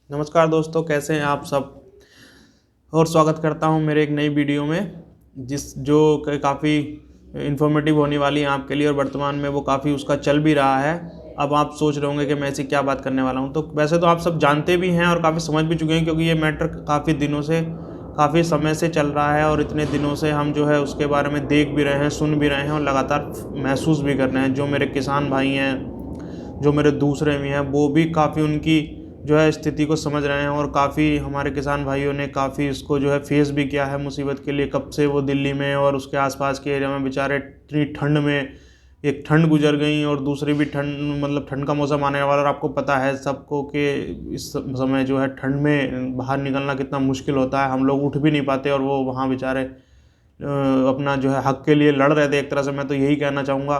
नमस्कार दोस्तों, कैसे हैं आप सब। और स्वागत करता हूं मेरे एक नई वीडियो में जो काफ़ी इन्फॉर्मेटिव होने वाली है आपके लिए। और वर्तमान में वो काफ़ी उसका चल भी रहा है। अब आप सोच रहे होंगे कि मैं ऐसी क्या बात करने वाला हूं। तो वैसे तो आप सब जानते भी हैं और काफ़ी समझ भी चुके हैं, क्योंकि ये मैटर काफ़ी दिनों से, काफ़ी समय से चल रहा है। और इतने दिनों से हम जो है उसके बारे में देख भी रहे हैं, सुन भी रहे हैं और लगातार महसूस भी कर रहे हैं। जो मेरे किसान भाई हैं, जो मेरे दूसरे भी हैं, वो भी काफ़ी उनकी जो है स्थिति को समझ रहे हैं। और काफ़ी हमारे किसान भाइयों ने काफ़ी इसको जो है फेस भी किया है मुसीबत के लिए। कब से वो दिल्ली में और उसके आसपास के एरिया में बेचारे इतनी ठंड में, एक ठंड गुजर गई और दूसरी भी ठंड, मतलब ठंड का मौसम आने वाला। और आपको पता है सबको कि इस समय जो है ठंड में बाहर निकलना कितना मुश्किल होता है। हम लोग उठ भी नहीं पाते और वो वहाँ बेचारे अपना जो है हक के लिए लड़ रहे थे एक तरह से, मैं तो यही कहना चाहूँगा।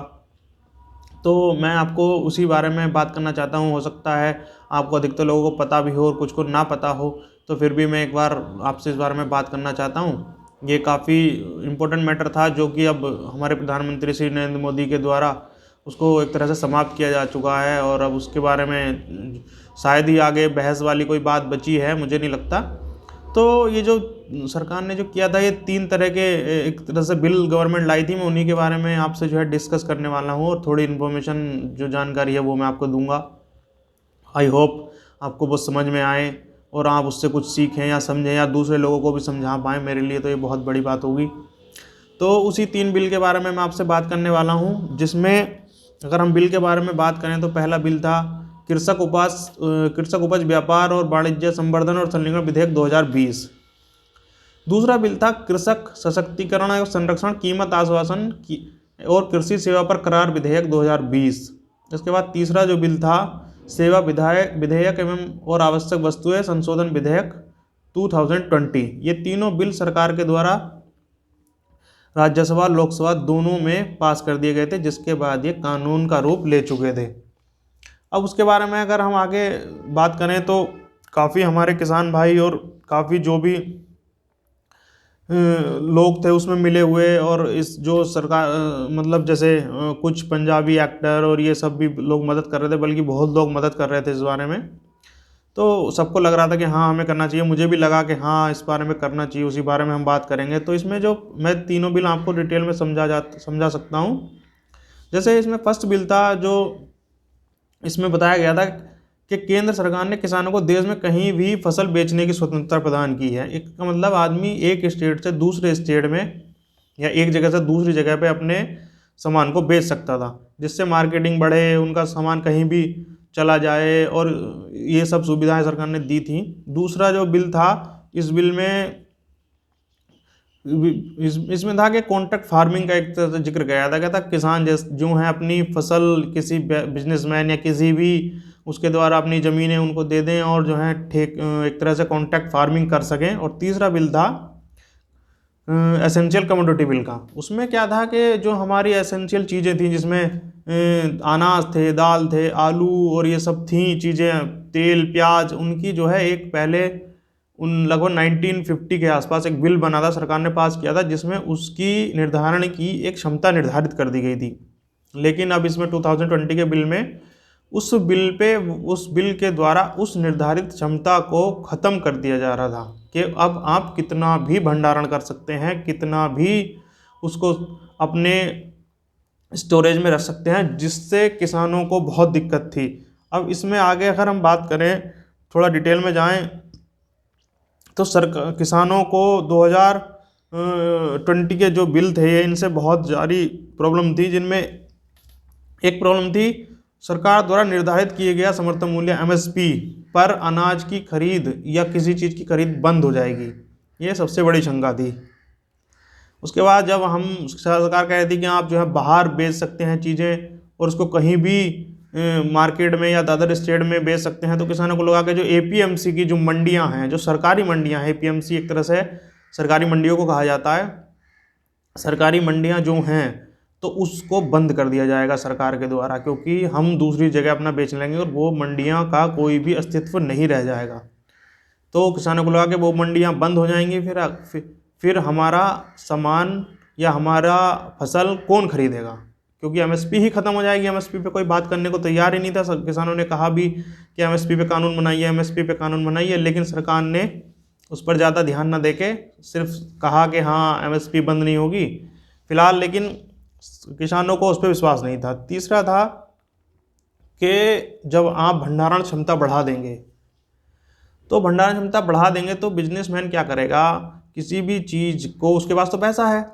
तो मैं आपको उसी बारे में बात करना चाहता हूँ। हो सकता है आपको अधिकतर लोगों को पता भी हो और कुछ को ना पता हो, तो फिर भी मैं एक बार आपसे इस बारे में बात करना चाहता हूँ। ये काफ़ी इम्पोर्टेंट मैटर था, जो कि अब हमारे प्रधानमंत्री श्री नरेंद्र मोदी के द्वारा उसको एक तरह से समाप्त किया जा चुका है। और अब उसके बारे में शायद ही आगे बहस वाली कोई बात बची है, मुझे नहीं लगता। तो ये जो सरकार ने जो किया था, ये 3 तरह के एक तरह से बिल गवर्नमेंट लाई थी। मैं उन्हीं के बारे में आपसे जो है डिस्कस करने वाला हूँ। और थोड़ी इन्फॉर्मेशन जो जानकारी है वो मैं आपको दूंगा। आई होप आपको वो समझ में आए और आप उससे कुछ सीखें या समझें या दूसरे लोगों को भी समझा पाएँ। मेरे लिए तो ये बहुत बड़ी बात होगी। तो उसी 3 बिल के बारे में मैं आपसे बात करने वाला हूँ, जिसमें अगर हम बिल के बारे में बात करें तो पहला बिल था कृषक उपज व्यापार और वाणिज्य संवर्धन और संरक्षण विधेयक 2020। दूसरा बिल था कृषक सशक्तिकरण एवं संरक्षण कीमत आश्वासन की और कृषि सेवा पर करार विधेयक 2020। इसके बाद तीसरा जो बिल था सेवा विधायक विधेयक एवं और आवश्यक वस्तुएं संशोधन विधेयक 2020। ये तीनों बिल सरकार के द्वारा राज्यसभा लोकसभा दोनों में पास कर दिए गए थे, जिसके बाद ये कानून का रूप ले चुके थे। अब उसके बारे में अगर हम आगे बात करें तो काफ़ी हमारे किसान भाई और काफ़ी जो भी लोग थे उसमें मिले हुए। और इस जो सरकार मतलब जैसे कुछ पंजाबी एक्टर और ये सब भी लोग मदद कर रहे थे, बल्कि बहुत लोग मदद कर रहे थे इस बारे में। तो सबको लग रहा था कि हाँ हमें करना चाहिए। मुझे भी लगा कि हाँ इस बारे में करना चाहिए, उसी बारे में हम बात करेंगे। तो इसमें जो मैं तीनों बिल आपको डिटेल में समझा सकता हूँ। जैसे इसमें फर्स्ट बिल था, जो इसमें बताया गया था कि केंद्र सरकार ने किसानों को देश में कहीं भी फसल बेचने की स्वतंत्रता प्रदान की है। एक का मतलब आदमी एक स्टेट से दूसरे स्टेट में या एक जगह से दूसरी जगह पे अपने सामान को बेच सकता था, जिससे मार्केटिंग बढ़े, उनका सामान कहीं भी चला जाए। और ये सब सुविधाएं सरकार ने दी थी। दूसरा जो बिल था, इस बिल में इसमें था कि कॉन्ट्रैक्ट फार्मिंग का एक तरह से जिक्र किया था। क्या था, किसान जो है अपनी फसल किसी बिजनेसमैन या किसी भी उसके द्वारा अपनी ज़मीनें उनको दे दें और जो है एक तरह से कॉन्ट्रैक्ट फार्मिंग कर सकें। और तीसरा बिल था एसेंशियल कमोडिटी बिल का। उसमें क्या था कि जो हमारी एसेंशियल चीज़ें थी, जिसमें अनाज थे, दाल थे, आलू और ये सब थी चीज़ें, तेल प्याज, उनकी जो है एक पहले उन लगभग 1950 के आसपास एक बिल बना था, सरकार ने पास किया था, जिसमें उसकी निर्धारण की एक क्षमता निर्धारित कर दी गई थी। लेकिन अब इसमें 2020 के बिल में उस बिल के द्वारा उस निर्धारित क्षमता को ख़त्म कर दिया जा रहा था कि अब आप कितना भी भंडारण कर सकते हैं, कितना भी उसको अपने स्टोरेज में रख सकते हैं, जिससे किसानों को बहुत दिक्कत थी। अब इसमें आगे अगर हम बात करें, थोड़ा डिटेल में जाएं, तो किसानों को 2020 के जो बिल थे इनसे बहुत सारी प्रॉब्लम थी, जिनमें एक प्रॉब्लम थी सरकार द्वारा निर्धारित किए गया समर्थन मूल्य एमएसपी पर अनाज की खरीद या किसी चीज़ की खरीद बंद हो जाएगी। ये सबसे बड़ी शंका थी। उसके बाद जब हम सरकार कह रही थी कि आप जो है बाहर बेच सकते हैं चीज़ें और उसको कहीं भी मार्केट में या अदर स्टेट में बेच सकते हैं, तो किसानों को लगा कि जो एपीएमसी की जो मंडियां हैं, जो सरकारी मंडियां हैं, एपीएमसी एक तरह से सरकारी मंडियों को कहा जाता है, सरकारी मंडियां जो हैं तो उसको बंद कर दिया जाएगा सरकार के द्वारा, क्योंकि हम दूसरी जगह अपना बेच लेंगे और वो मंडियां का कोई भी अस्तित्व नहीं रह जाएगा। तो किसानों को लगा कि वो मंडियां बंद हो जाएंगी, फिर हमारा सामान या हमारा फसल कौन खरीदेगा, क्योंकि एमएसपी ही खत्म हो जाएगी। एमएसपी पे कोई बात करने को तैयार ही नहीं था। सब किसानों ने कहा भी कि एमएसपी पे कानून बनाइए, एमएसपी पे कानून बनाइए, लेकिन सरकार ने उस पर ज़्यादा ध्यान न देके सिर्फ कहा कि हाँ एमएसपी बंद नहीं होगी फिलहाल, लेकिन किसानों को उस पर विश्वास नहीं था। तीसरा था कि जब आप भंडारण क्षमता बढ़ा देंगे, तो भंडारण क्षमता बढ़ा देंगे तो बिजनेसमैन क्या करेगा, किसी भी चीज़ को, उसके पास तो पैसा है,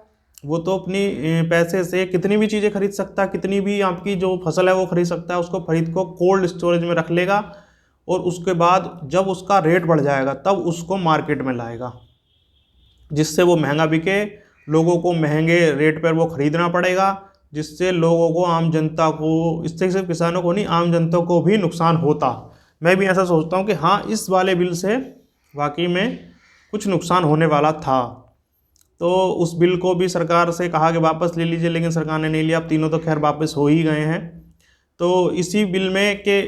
वो तो अपनी पैसे से कितनी भी चीज़ें खरीद सकता है, कितनी भी आपकी जो फसल है वो खरीद सकता है, उसको खरीद को कोल्ड स्टोरेज में रख लेगा और उसके बाद जब उसका रेट बढ़ जाएगा तब उसको मार्केट में लाएगा, जिससे वो महंगा बिके, लोगों को महंगे रेट पर वो खरीदना पड़ेगा, जिससे लोगों को, आम जनता को, इससे सिर्फ किसानों को नहीं आम जनता को भी नुकसान होता। मैं भी ऐसा सोचता हूँ कि हाँ इस वाले बिल से वाकई में कुछ नुकसान होने वाला था। तो उस बिल को भी सरकार से कहा कि वापस ले लीजिए, लेकिन सरकार ने नहीं लिया। अब तीनों तो खैर वापस हो ही गए हैं। तो इसी बिल में कि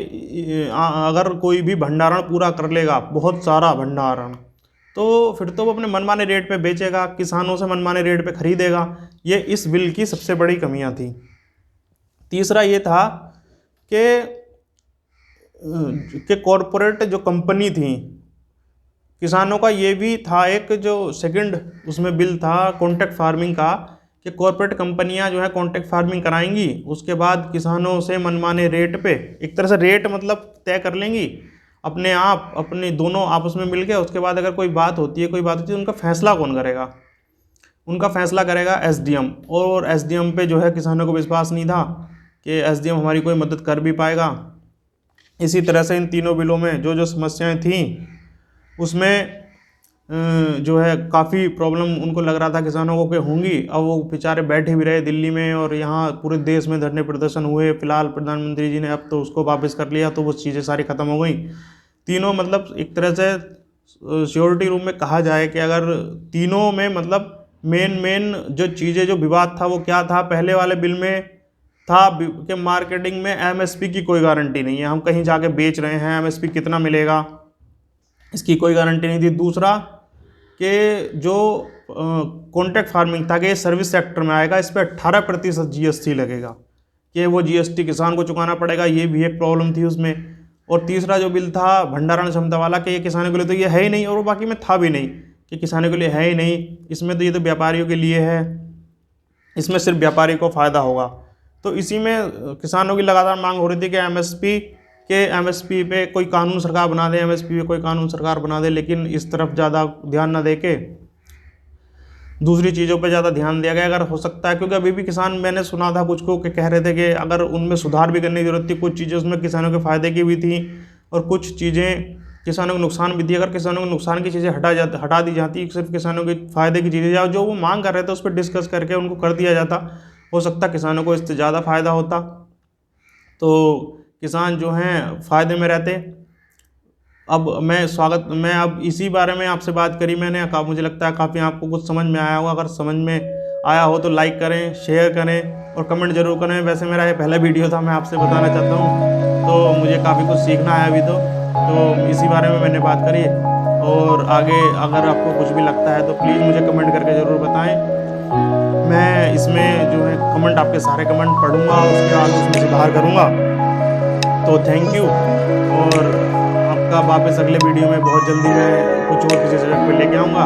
अगर कोई भी भंडारण पूरा कर लेगा, बहुत सारा भंडारण, तो फिर तो वो अपने मनमाने रेट पे बेचेगा, किसानों से मनमाने रेट पे खरीदेगा। ये इस बिल की सबसे बड़ी कमियां थी। तीसरा ये था कि कॉरपोरेट जो कंपनी थी, किसानों का ये भी था एक जो सेकंड उसमें बिल था कॉन्ट्रैक्ट फार्मिंग का, कि कॉरपोरेट कंपनियां जो है कॉन्ट्रैक्ट फार्मिंग कराएंगी, उसके बाद किसानों से मनमाने रेट पे, एक तरह से रेट मतलब तय कर लेंगी अपने आप, अपने दोनों आपस में मिलके। उसके बाद अगर कोई बात होती है उनका फैसला कौन करेगा? उनका फैसला करेगा एसडीएम। और एसडीएम पे जो है किसानों को विश्वास नहीं था कि एसडीएम हमारी कोई मदद कर भी पाएगा। इसी तरह से इन तीनों बिलों में जो जो समस्याएं थीं उसमें जो है काफ़ी प्रॉब्लम उनको लग रहा था किसानों को कि होंगी। अब वो बेचारे बैठे भी रहे दिल्ली में और यहाँ पूरे देश में धरने प्रदर्शन हुए। फिलहाल प्रधानमंत्री जी ने अब तो उसको वापस कर लिया, तो वो चीज़ें सारी ख़त्म हो गई। तीनों मतलब एक तरह से सिक्योरिटी रूम में कहा जाए कि अगर तीनों में मतलब मेन जो चीज़ें, जो विवाद था वो क्या था, पहले वाले बिल में था कि मार्केटिंग में एमएसपी की कोई गारंटी नहीं है, हम कहीं जाके बेच रहे हैं, एमएसपी कितना मिलेगा इसकी कोई गारंटी नहीं थी। दूसरा कि जो कॉन्ट्रैक्ट फार्मिंग था कि ये सर्विस सेक्टर में आएगा, इस पर 18% जीएसटी लगेगा, कि वो जीएसटी किसान को चुकाना पड़ेगा, ये भी एक प्रॉब्लम थी उसमें। और तीसरा जो बिल था भंडारण क्षमता वाला, कि ये किसानों के लिए तो ये है ही नहीं, और वो बाकी में था भी नहीं कि किसानों के लिए है ही नहीं, इसमें तो ये तो व्यापारियों के लिए है, इसमें सिर्फ व्यापारी को फ़ायदा होगा। तो इसी में किसानों की लगातार मांग हो रही थी कि एमएसपी पे कोई कानून सरकार बना दे, एमएसपी पे कोई कानून सरकार बना दे, लेकिन इस तरफ ज़्यादा ध्यान न दे के दूसरी चीज़ों पे ज़्यादा ध्यान दिया गया। अगर हो सकता है, क्योंकि अभी भी किसान, मैंने सुना था कुछ को कि कह रहे थे कि अगर उनमें सुधार भी करने की जरूरत थी, कुछ चीज़ें उसमें किसानों के फ़ायदे की भी थी और कुछ चीज़ें किसानों को नुकसान भी थी। अगर किसानों को नुकसान की चीज़ें हटा दी जाती, सिर्फ किसानों के फ़ायदे की चीज़ें या जो वो मांग कर रहे थे उस पर डिस्कस करके उनको कर दिया जाता, हो सकता किसानों को इससे ज़्यादा फ़ायदा होता, तो किसान जो हैं फ़ायदे में रहते। अब मैं अब इसी बारे में आपसे बात करी मैंने, मुझे लगता है काफ़ी आपको कुछ समझ में आया होगा। अगर समझ में आया हो तो लाइक करें, शेयर करें और कमेंट जरूर करें। वैसे मेरा ये पहला वीडियो था, मैं आपसे बताना चाहता हूँ, तो मुझे काफ़ी कुछ सीखना है अभी तो इसी बारे में मैंने बात करी। और आगे अगर आपको कुछ भी लगता है तो प्लीज़ मुझे कमेंट करके ज़रूर बताएँ। मैं इसमें जो है कमेंट, आपके सारे कमेंट पढ़ूँगा, उसके बाद उसमें सुधार करूँगा। तो थैंक यू, और आपका वापस अगले वीडियो में बहुत जल्दी मैं कुछ और किसी सब्जेक्ट पे लेके आऊँगा।